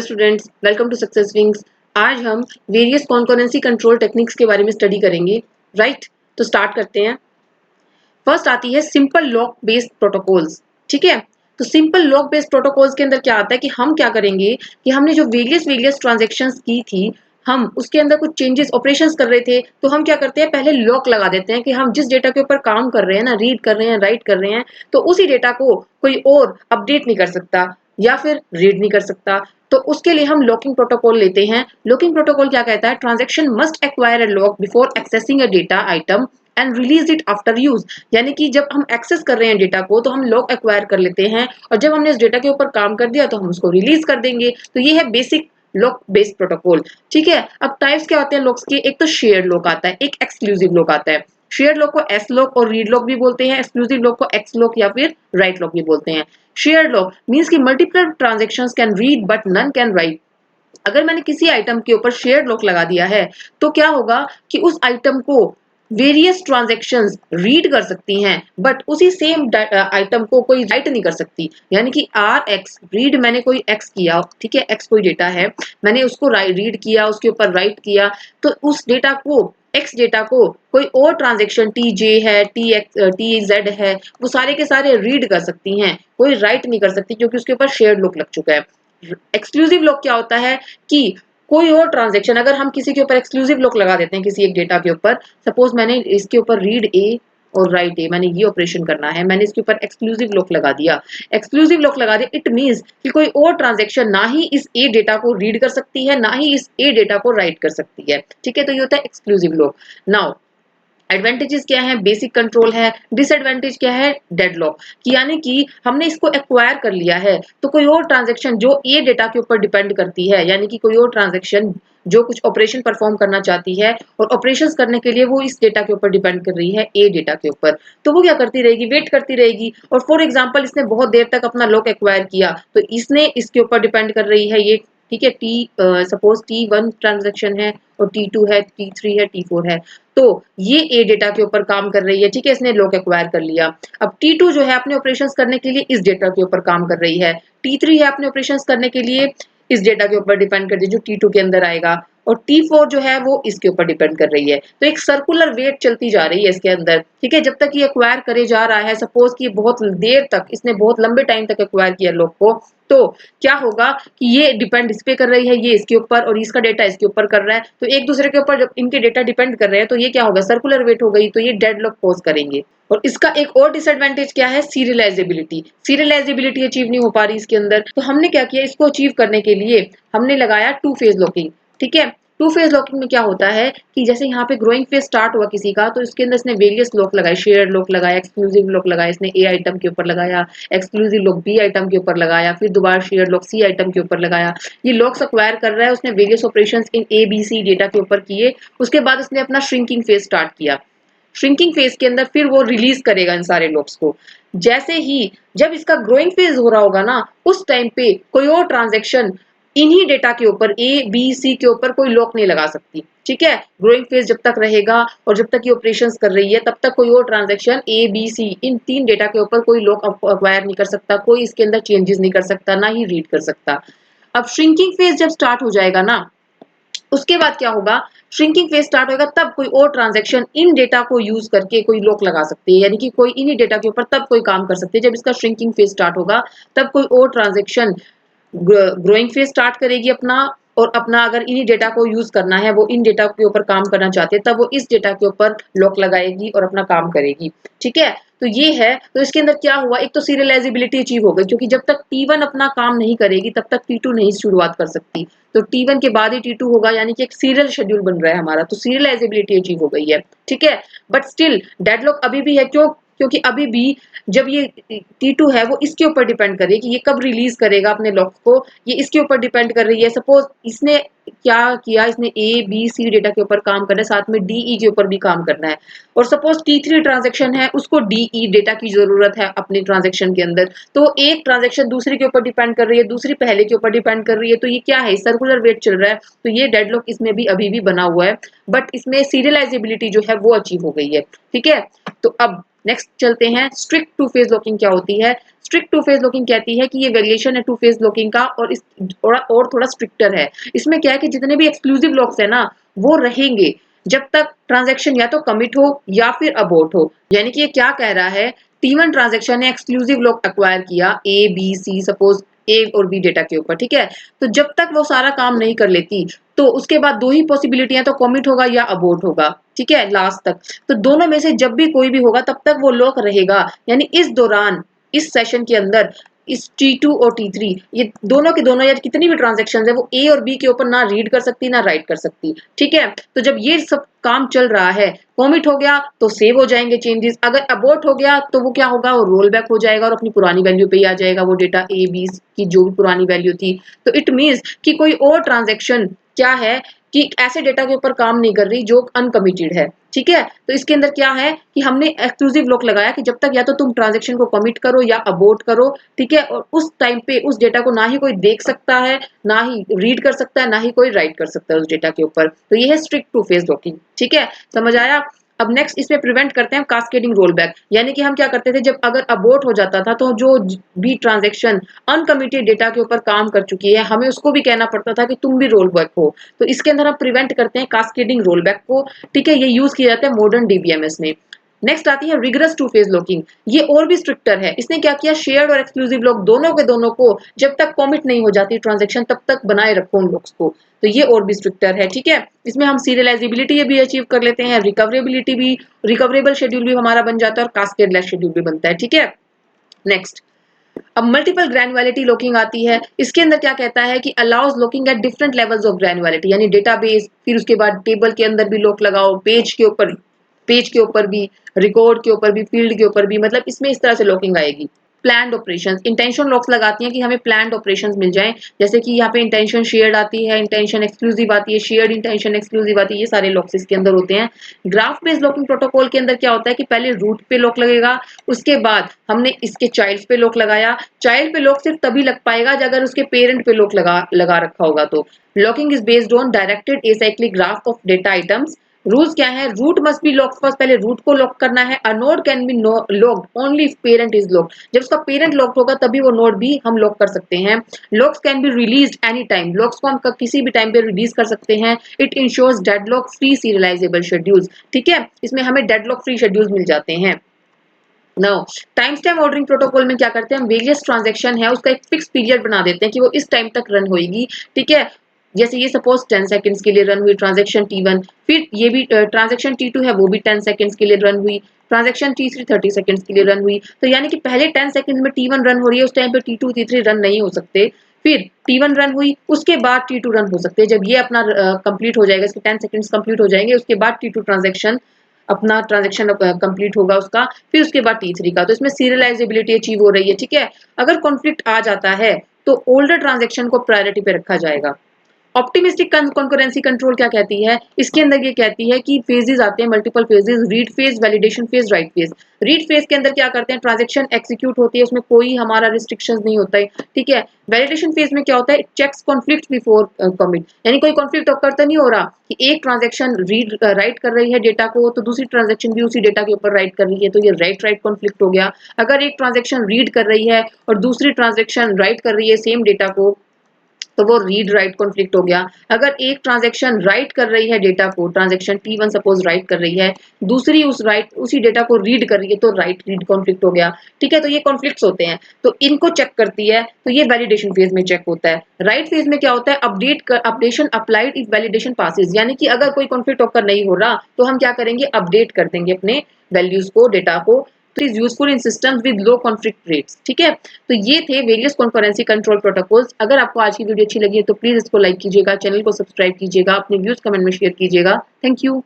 Students, welcome to success wings. आज हम various concurrency control techniques के बारे में स्टडी करेंगे। राइट, तो स्टार्ट करते हैं। फर्स्ट आती है सिंपल लॉक बेस्ड प्रोटोकॉल्स। ठीक है, तो सिंपल लॉक बेस्ड प्रोटोकॉल्स के अंदर क्या आता है कि हम क्या करेंगे कि हमने जो वेरियस वेरियस ट्रांजेक्शन्स की थी, हम उसके अंदर कुछ चेंजेस ऑपरेशंस कर रहे थे, तो हम क्या करते हैं, पहले लॉक लगा देते हैं कि हम जिस डेटा के ऊपर काम कर रहे हैं ना, रीड कर रहे हैं, राइट कर रहे हैं, तो उसी डेटा को कोई और अपडेट नहीं कर सकता या फिर रीड नहीं कर सकता। तो उसके लिए हम लॉकिंग प्रोटोकॉल लेते हैं। लॉकिंग प्रोटोकॉल क्या कहता है, transaction must acquire a lock before accessing a data item and release it after use. यानी कि जब हम एक्सेस कर रहे हैं डेटा को तो हम लॉक एक्वायर कर लेते हैं, और जब हमने इस डेटा के ऊपर काम कर दिया तो हम उसको रिलीज कर देंगे। तो ये है बेसिक लॉक बेस्ड प्रोटोकॉल। ठीक है, अब टाइप्स क्या होते हैं लॉक्स के, एक तो शेयर्ड लॉक आता है, एक एक्सक्लूसिव लॉक आता है। शेयर्ड लॉक को एस लॉक और रीड लॉक भी बोलते हैं, एक्सक्लूसिव लॉक को एक्स लॉक या फिर राइट लॉक भी बोलते हैं। शेयर्ड लॉक मींस कि multiple transactions can read but none can write. अगर मैंने किसी आइटम के ऊपर शेयर्ड लॉक लगा दिया है तो क्या होगा कि उस आइटम को वेरियस ट्रांजैक्शंस रीड कर सकती हैं, बट उसी सेम आइटम को कोई राइट नहीं कर सकती। यानी कि आर एक्स रीड, मैंने कोई एक्स किया, ठीक है, एक्स कोई डेटा है, मैंने उसको रीड किया, उसके ऊपर राइट किया, तो उस डेटा को, एक्स डेटा को कोई और ट्रांजेक्शन टी जे है, टी जेड है, वो सारे के सारे रीड कर सकती हैं, कोई राइट नहीं कर सकती क्योंकि उसके ऊपर शेयर्ड लॉक लग चुका है। एक्सक्लूसिव लॉक क्या होता है कि कोई और ट्रांजेक्शन, अगर हम किसी के ऊपर एक्सक्लूसिव लॉक लगा देते हैं किसी एक डेटा के ऊपर, सपोज मैंने इसके ऊपर रीड ए और राइट ए, मैंने ये ऑपरेशन करना है, मैंने इसके ऊपर एक्सक्लूसिव लॉक लगा दिया। एक्सक्लूसिव लॉक लगा दिया इट मींस कि कोई और ट्रांजेक्शन ना ही इस ए डेटा को रीड कर सकती है, ना ही इस ए डेटा को राइट कर सकती है। ठीक है, तो ये होता है एक्सक्लूसिव लॉक। नाउ एडवांटेजेस क्या है, बेसिक कंट्रोल है। डिसएडवांटेज क्या है, डेडलॉक, कि यानी कि हमने इसको एक्वायर कर लिया है तो कोई और ट्रांजैक्शन जो ए डेटा के ऊपर डिपेंड करती है, यानी कि कोई और ट्रांजैक्शन जो कुछ ऑपरेशन परफॉर्म करना चाहती है और ऑपरेशंस करने के लिए वो इस डेटा के ऊपर डिपेंड कर रही है, ए डेटा के ऊपर, तो वो क्या करती रहेगी, वेट करती रहेगी। और फॉर एग्जांपल इसने बहुत देर तक अपना लॉक एक्वायर किया तो इसने इसके ऊपर डिपेंड कर रही है ये। ठीक है, सपोज T1 ट्रांजैक्शन है और T2 है, T3 है, T4 है, तो ये ए डेटा के ऊपर काम कर रही है। ठीक है, इसने लॉक एक्वायर कर लिया। अब T2 जो है अपने ऑपरेशंस करने के लिए इस डेटा के ऊपर काम कर रही है, T3 है अपने ऑपरेशंस करने के लिए इस डेटा के ऊपर डिपेंड करती है जो T2 के अंदर आएगा, और T4 जो है वो इसके ऊपर डिपेंड कर रही है। तो एक सर्कुलर वेट चलती जा रही है इसके अंदर। ठीक है, जब तक ये एक्वायर करे जा रहा है, सपोज कि बहुत देर तक इसने बहुत लंबे टाइम तक एक्वायर किया लॉक को, तो क्या होगा कि ये डिपेंड इस पे कर रही है, ये इसके ऊपर, और इसका डेटा इसके ऊपर कर रहा है, तो एक दूसरे के ऊपर जब इनके डेटा डिपेंड कर रहे हैं तो ये क्या होगा, सर्कुलर वेट हो गई, तो ये डेडलॉक कॉज करेंगे। और इसका एक और डिसएडवांटेज क्या है, सीरियलाइजेबिलिटी। सीरियलाइजेबिलिटी अचीव नहीं हो पा रही इसके अंदर, तो हमने क्या किया, इसको अचीव करने के लिए हमने लगाया टू फेज लॉकिंग। ठीक है, टू फेज लॉकिंग में क्या होता है कि जैसे यहाँ पे ग्रोइंग फेज स्टार्ट हुआ किसी का, तो इसके अंदर इसने वेरियस लॉक लगाए, शेयर लॉक लगाया, एक्सक्लूसिव लॉक लगाया, इसने ए आइटम के ऊपर लगाया, एक्सक्लूसिव लॉक बी आइटम के ऊपर लगाया, फिर दोबारा शेयर लॉक सी आइटम के ऊपर लगाया। ये लॉक्स एक्वायर कर रहा है, उसने various operations in A B C data के ऊपर किए। उसके बाद उसने अपना श्रिंकिंग फेज स्टार्ट किया। श्रिंकिंग फेज के अंदर फिर वो रिलीज करेगा इन सारे लॉक्स को। जैसे ही जब इसका ग्रोइंग फेज हो रहा होगा ना, उस टाइम पे कोई और ट्रांजेक्शन इन्हीं डेटा के ऊपर ए बी सी के ऊपर कोई लॉक नहीं लगा सकती। ठीक है, ग्रोइंग फेज जब तक रहेगा और जब तक ये ऑपरेशंस कर रही है तब तक कोई और ट्रांजेक्शन ए बी सी इन तीन डेटा के ऊपर कोई लॉक अक्वायर नहीं कर सकता, कोई इसके अंदर चेंजेस नहीं कर सकता, ना ही रीड कर सकता। अब श्रिंकिंग फेज जब स्टार्ट हो जाएगा ना, उसके बाद क्या होगा, श्रिंकिंग फेज स्टार्ट होगा, तब कोई और ट्रांजैक्शन इन डेटा को यूज करके कोई लॉक लगा सकती है, यानी कि कोई इन्हीं डेटा के ऊपर तब कोई काम कर सकती है जब इसका श्रिंकिंग फेज स्टार्ट होगा। तब कोई और ट्रांजैक्शन ग्रोइंग फेज स्टार्ट करेगी अपना, और अपना अगर इन्हीं डेटा को यूज करना है, वो इन डेटा के ऊपर काम करना चाहते हैं, तब वो इस डेटा के ऊपर लॉक लगाएगी और अपना काम करेगी। ठीक है, तो ये है, तो इसके अंदर क्या हुआ, एक तो सीरियलाइजेबिलिटी अचीव हो गई, क्योंकि जब तक T1 अपना काम नहीं करेगी तब तक T2 नहीं शुरुआत कर सकती, तो T1 के बाद ही T2 होगा, यानी कि एक सीरियल शेड्यूल बन रहा है हमारा, तो सीरियलाइजेबिलिटी अचीव हो गई है। ठीक है, बट स्टिल डेडलॉक अभी भी है, क्यों, क्योंकि अभी भी जब ये T2 है वो इसके ऊपर डिपेंड कर रही है कि ये कब रिलीज करेगा अपने लॉक को, ये इसके ऊपर डिपेंड कर रही है। सपोज इसने क्या किया, इसने ए बी सी डेटा के ऊपर काम करना है, साथ में डी ई के ऊपर भी काम करना है, और सपोज T3 ट्रांजेक्शन है, उसको डी ई डेटा की जरूरत है अपने ट्रांजेक्शन के अंदर, तो एक ट्रांजेक्शन दूसरे के ऊपर डिपेंड कर रही है, दूसरी पहले के ऊपर डिपेंड कर रही है, तो ये क्या है, सर्कुलर वेट चल रहा है, तो ये डेडलॉक इसमें भी अभी भी बना हुआ है, बट इसमें सीरियलाइजेबिलिटी जो है वो अचीव हो गई है। ठीक है, तो अब नेक्स्ट चलते हैं, स्ट्रिक्ट टू फेज लॉकिंग क्या होती है। स्ट्रिक्ट टू फेज लॉकिंग कहती है कि ये वेरिएशन है टू फेज लॉकिंग का और इस और थोड़ा स्ट्रिक्टर है। इसमें क्या है कि जितने भी एक्सक्लूसिव लॉक्स है ना वो रहेंगे जब तक ट्रांजैक्शन या तो कमिट हो या फिर अबॉर्ट हो। यानी कि ये क्या कह रहा है, T1 ट्रांजैक्शन ने एक्सक्लूसिव लॉक एक्वायर किया A B C, suppose A और B डेटा के ऊपर, ठीक है। तो जब तक वो सारा काम नहीं कर लेती तो उसके बाद दो ही पॉसिबिलिटी है, तो कमिट होगा या अबॉर्ट होगा, ठीक है, लास्ट तक। तो दोनों में से जब भी कोई भी होगा तब तक वो लॉक रहेगा। यानी इस दौरान, इस सेशन के अंदर, इस T2 और T3 ये दोनों के दोनों या कितनी भी ट्रांजेक्शन है वो A और B के ऊपर ना रीड कर सकती ना राइट कर सकती, ठीक है। तो जब ये सब काम चल रहा है, कमिट हो गया तो सेव हो जाएंगे चेंजेस, अगर अबॉर्ट हो गया तो वो क्या होगा, वो रोल बैक हो जाएगा और अपनी पुरानी वैल्यू पे ही आ जाएगा वो डेटा A B की जो भी पुरानी वैल्यू थी। तो इट मीन्स कि कोई और ट्रांजेक्शन क्या है कि ऐसे डेटा के ऊपर काम नहीं कर रही जो अनकमिटेड है, ठीक है। तो इसके अंदर क्या है कि हमने एक्सक्लूसिव लॉक लगाया कि जब तक या तो तुम ट्रांजैक्शन को कमिट करो या अबॉर्ट करो, ठीक है, और उस टाइम पे उस डेटा को ना ही कोई देख सकता है, ना ही रीड कर सकता है, ना ही कोई राइट कर सकता है उस डेटा के ऊपर। तो ये है स्ट्रिक्ट टू फेज लॉकिंग, ठीक है, समझ आया। अब नेक्स्ट इसमें प्रिवेंट करते हैं कास्केडिंग रोल बैक। यानी कि हम क्या करते थे, जब अगर अबॉर्ट हो जाता था तो जो भी ट्रांजैक्शन अनकमिटेड डेटा के ऊपर काम कर चुकी है हमें उसको भी कहना पड़ता था कि तुम भी रोल बैक हो। तो इसके अंदर हम प्रिवेंट करते हैं कास्केडिंग रोल बैक को, ठीक है। ये यूज किया जाता है मॉडर्न डीबीएमएस में। नेक्स्ट आती है रिगरस टू फेज लॉकिंग। ये और भी स्ट्रिक्टर है। इसने क्या किया, शेयर्ड और एक्सक्लूसिव लॉक दोनों के दोनों को जब तक कमिट नहीं हो जाती ट्रांजैक्शन तब तक बनाए रखो उन लॉक्स को। तो ये और भी स्ट्रिक्टर है, ठीक है। इसमें हम सीरियलाइजेबिलिटी भी अचीव कर लेते हैं, रिकवरेबिलिटी भी, रिकवरेबल शेड्यूल भी हमारा बन जाता है और कास्केडलेस शेड्यूल भी बनता है, ठीक है। नेक्स्ट, अब मल्टीपल ग्रैनुअलिटी लॉकिंग आती है। इसके अंदर क्या कहता है कि allows locking at different levels of granularity, यानी डेटाबेस, फिर उसके बाद टेबल के अंदर भी लॉक लगाओ, पेज के ऊपर भी, रिकॉर्ड के ऊपर भी, फील्ड के ऊपर भी, मतलब इसमें इस तरह से लॉकिंग आएगी। प्लान्ड ऑपरेशंस, इंटेंशन लॉक्स लगाती हैं कि हमें प्लान्ड ऑपरेशंस मिल जाएं, जैसे कि यहाँ पे इंटेंशन शेयर्ड आती है, इंटेंशन एक्सक्लूसिव आती है, शेयर्ड इंटेंशन एक्सक्लूसिव आती है, ये सारे लॉक्स इसके अंदर होते हैं। ग्राफ बेस्ड लॉकिंग प्रोटोकॉल के अंदर क्या होता है कि पहले रूट पे लॉक लगेगा, उसके बाद हमने इसके चाइल्ड पे लॉक लगाया। चाइल्ड पे लॉक सिर्फ तभी लग पाएगा अगर उसके पेरेंट पे लॉक लगा रखा होगा। तो locking is based on directed acyclic graph of data items. Rules क्या है, root must be locked first, पहले रूट को लॉक करना है। A node can be locked only if parent is locked, जब उसका पेरेंट लॉक्ड होगा तभी वो नोड भी हम लॉक कर सकते हैं। Locks can be released any time, locks को हम किसी भी टाइम पे रिलीज कर सकते हैं। It ensures deadlock free serializable schedules, ठीक है, इसमें हमें डेडलॉक फ्री शेड्यूल्स मिल जाते हैं। Now time stamp ordering protocol में क्या करते हैं, हम वेरियस ट्रांजैक्शन है उसका एक फिक्स पीरियड बना देते हैं कि वो इस टाइम तक रन होगी, ठीक है। जैसे ये सपोज 10 सेकंड्स के लिए रन हुई ट्रांजैक्शन T1, फिर ये भी ट्रांजैक्शन T2 है वो भी 10 सेकंड्स के लिए रन हुई, ट्रांजैक्शन T3 30 सेकंड्स के लिए रन हुई। तो यानी कि पहले 10 सेकंड्स में T1 रन हो रही है, उस टाइम पे T2 T3 रन नहीं हो सकते। फिर T1 रन हुई, उसके बाद T2 रन हो सकते हैं। जब ये अपना कंप्लीट हो जाएगा, इसके 10 सेकंड्स कंप्लीट हो जाएंगे, उसके बाद T2 ट्रांजैक्शन अपना ट्रांजैक्शन कंप्लीट होगा उसका, फिर उसके बाद T3 का। तो इसमें सीरियलाइजेबिलिटी अचीव हो रही है, ठीक है। अगर कॉन्फ्लिक्ट आ जाता है तो ओल्डर ट्रांजैक्शन को प्रायोरिटी पे रखा जाएगा। ऑप्टिमिस्टिक कंकरेंसी कंट्रोल क्या कहती है, इसके अंदर ये कहती है कि फेजेस आते हैं, multiple phases, read phase, validation phase, right phase. Read phase के अंदर क्या करते हैं, ट्रांजैक्शन एक्जीक्यूट होती है, उसमें कोई हमारा रिस्ट्रिक्शंस नहीं होता है, ठीक है। वैलिडेशन फेज में क्या होता है, चेक्स कॉन्फ्लिक्ट बिफोर कमिट, यानी कोई कॉन्फ्लिक्ट ऑकर तो नहीं हो रहा कि एक ट्रांजैक्शन राइट कर रही है डेटा को तो दूसरी ट्रांजैक्शन भी उसी डेटा के ऊपर राइट कर रही है, तो ये राइट कॉन्फ्लिक्ट हो गया। अगर एक ट्रांजैक्शन रीड कर रही है और दूसरी ट्रांजैक्शन राइट कर रही है सेम डेटा को, तो वो रीड राइट कॉन्फ्लिक्ट हो गया। अगर एक ट्रांजैक्शन राइट कर रही है डेटा को, ट्रांजैक्शन T1 सपोज राइट कर रही है, दूसरी उसी डेटा को रीड कर रही है, तो राइट रीड कॉन्फ्लिक्ट हो गया, ठीक है। तो ये कॉन्फ्लिक्ट्स होते हैं, तो इनको चेक करती है, तो ये वैलिडेशन फेज में चेक होता है। राइट फेज में क्या होता है, updation applied if validation passes, यानी कि अगर कोई कॉन्फ्लिक्ट ऑकर नहीं हो रहा तो हम क्या करेंगे, अपडेट कर देंगे अपने वैल्यूज को, डेटा को। तो is useful in systems with low conflict rates, ठीक है। तो ये थे वेरियस कॉन्करेंसी कंट्रोल प्रोटोकॉल्स। अगर आपको आज की वीडियो अच्छी लगी है तो प्लीज इसको लाइक कीजिएगा, चैनल को सब्सक्राइब कीजिएगा, अपने व्यूज कमेंट में शेयर कीजिएगा। Thank you.